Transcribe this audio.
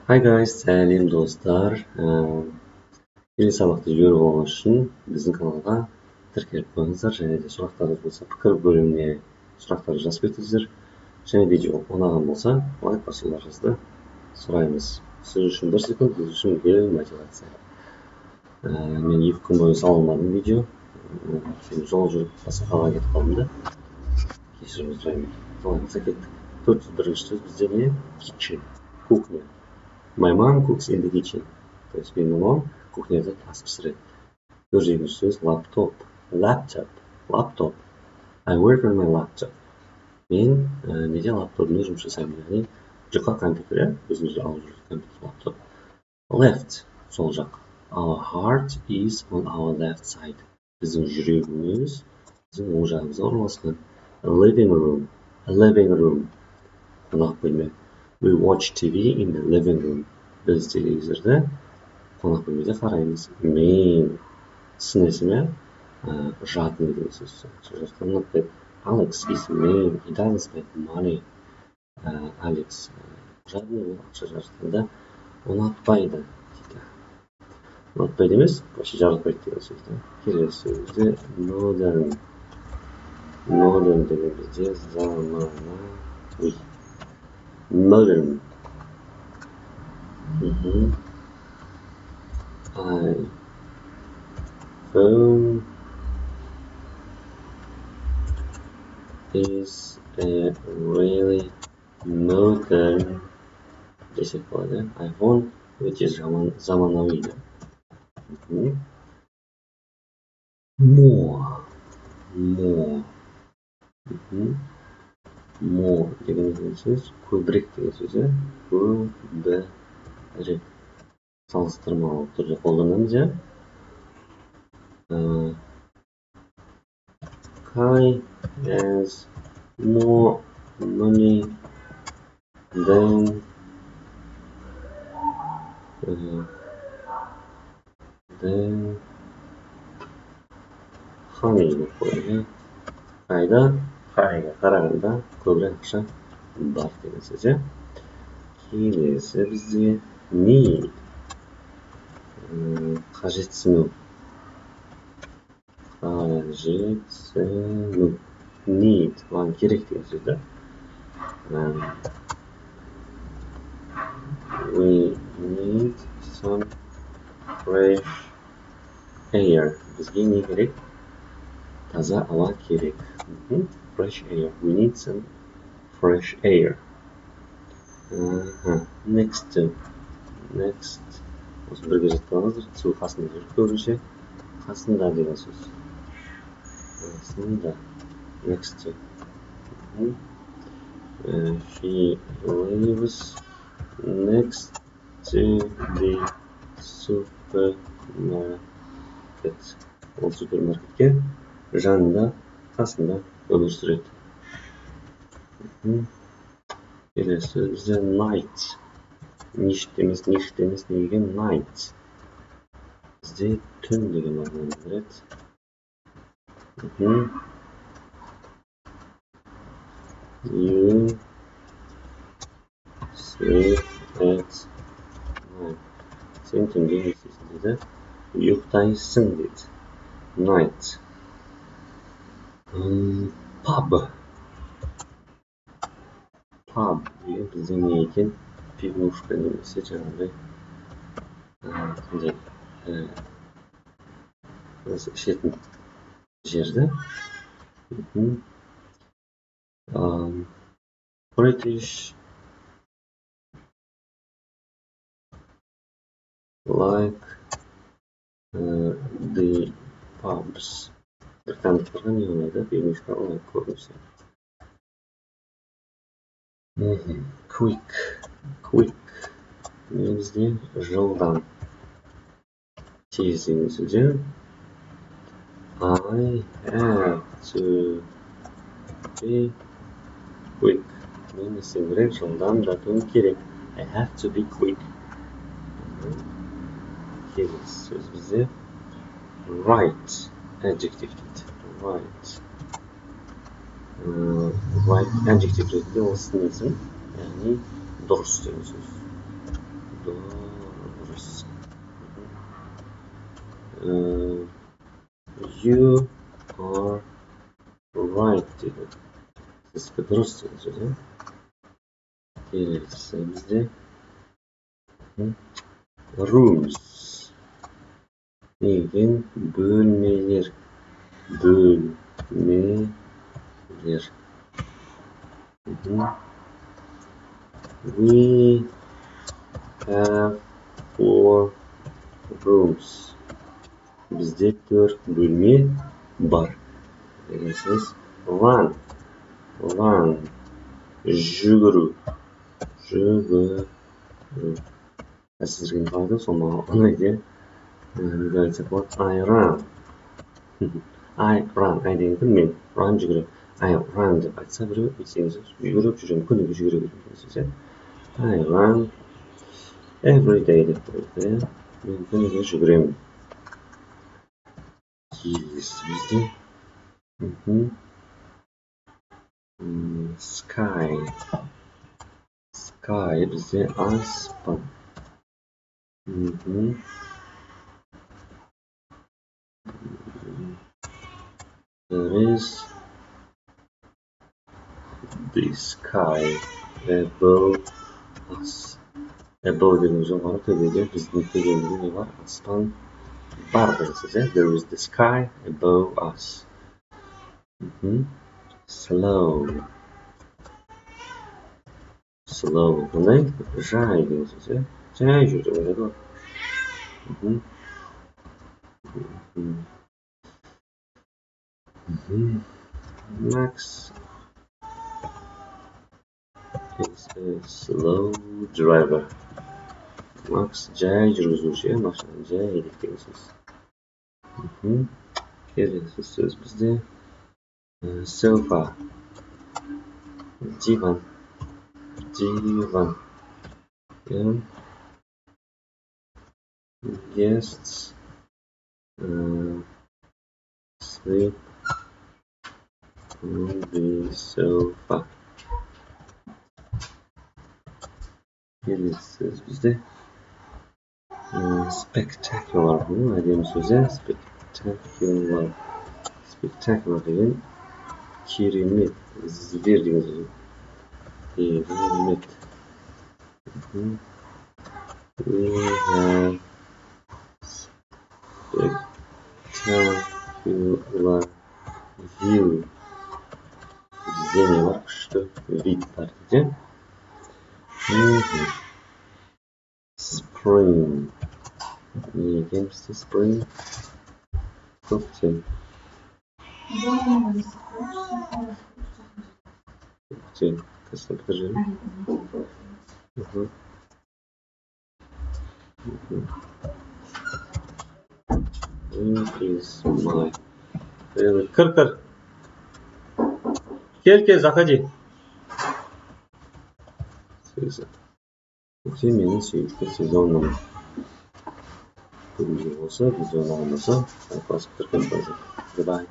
Hi guys, сәлем достар. Келесі сабақты жіберіп алған үшін біздің каналға тіркеліп қойыңыздар, және де сұрақтарыңыз болса пікір бөліміне сұрақтарды жазып кетіңіздер. Және видео ұнаған болса лайк басуларыңызды сұраймыз. Сіз үшін 1 секунд, біз үшін үлкен мотивация. Мен 2 күн бойы салмадым видео. Жол жүріп басқа қалаға кетіп қалдым да. Кешірім сұраймын. Қаламызға кеттік. 401-ші сөз бізде не? Kitchen, кухня. My mom cooks in the kitchen. То есть менің мамам кухняда ас пісіреді. 402-ші сөз laptop. Laptop. I work on my laptop. Мен неде лаптопымда жұмыс жасаймын, яғни жұқа компьютер, өзіміз алып жүрген компьютер лаптоп. Left, сол жақ. Our heart is on our left side. Біздің жүрегіміз біздің оң жағымызда орналасқан. Living room. Қонақ бөлме. We watch TV in the living room. Біз телевизорды қонақ бөлмеде қараймыз. Мен сын есіме жатын деген сөз. Alex is mean. He doesn't spend money. Alex жадный, ол ақша жаратқанда ұнатпайды дейді. Ұнатпайды емес, вообще жаратпайды деген сөз. Келесі сөзде modern. Modern деген бізде заманауи. Modern. iPhone is a really modern десек болады. iPhone өте заманауи. More деген сөз көбірек деген сөз. Көбірек. Салыстырмалы түрде қолданамыз, ja? Kai has more money than honey деп қойды. Қайға қарағанда көбірек ақша бар деген сөз, ja? Келесі бізде need. Қажетсіну. Need. Маған керек деген сөз, да? We need some fresh air. Бізге не керек? Таза ауа керек. Fresh air. We need some fresh air. Next. Осы бірге жеткеніңіздер. Су қасында жүріп көрінше. Қасында деген сөз. Қасында. Next. She lives next to the supermarket. Ол супермаркетке жанында, қасында өмір сүреді. Келесі сөзде night. Ништ емес, не деген night. Бізде түн деген мағынаны береді. You sleep at night. Сен түнде не істейсің дейді. Ұйықтайсың дейді. Night. Pub деген бізде не екен? Пивнушка немесе жаңағыдай ішетін жерді. British like the pubs. Британдықтарға не ұнайды? Пивнушка ұнайды көбінесе. Quick. Не бізде жылдам. Тез деген сөз. I have to be quick. Мен істеуім керек, жылдам жатуым керек. I have to be quick. Келесі сөз бізде right. Adjective дейді. Right adjective ретінде ол сын есім, яғни дұрыс деген сөз. дұрыс. You are right дейді. Сіздікі дұрыс деген сөз. Келесі бізде rooms деген бөлмелер. We have 4 rooms. Бізде 4 бөлме бар. Деген сөз run. Жүгіру. Сіздерге қалды, сол маған ұнайды. Неге айтсақ болады? I run. I деген күн мен. Run жүгірем. I run деп айтса біреу, есеңіз жүгіріп жүремін. Күніге жүгіре беремін. I run every day деп қойды. Мен күніге жүгіремін. Келесі бізде Sky бізде аспан. There is the sky above us. Above деген жоғары төбеде, біздің төбемізде не бар? Аспан бар деген сөз. There is the sky above us. Slow. Қандай? Жай деген сөз. Жай жүріп жүреді. Max is a slow driver. Max жай жүргізуші, машина жай деген сөз. Келесі сөз бізде sofa. Диван. Guests sleep on the sofa. Келесі сөз бізде spectacular. Әдемі сөзі spectacular деген керемет. Звер деген сөз. Керемет. We have spectacular view. Бізде не бар? Күшті вид бар дейді. Spring. Не екен бізде spring? Көктем. Кәсіп бітіржем. Кір. Кел, заходи. Көктем менің сүйікті сезоным. Бүгінгі осы видеоны алмаса, басып тіркеліп. Goodbye.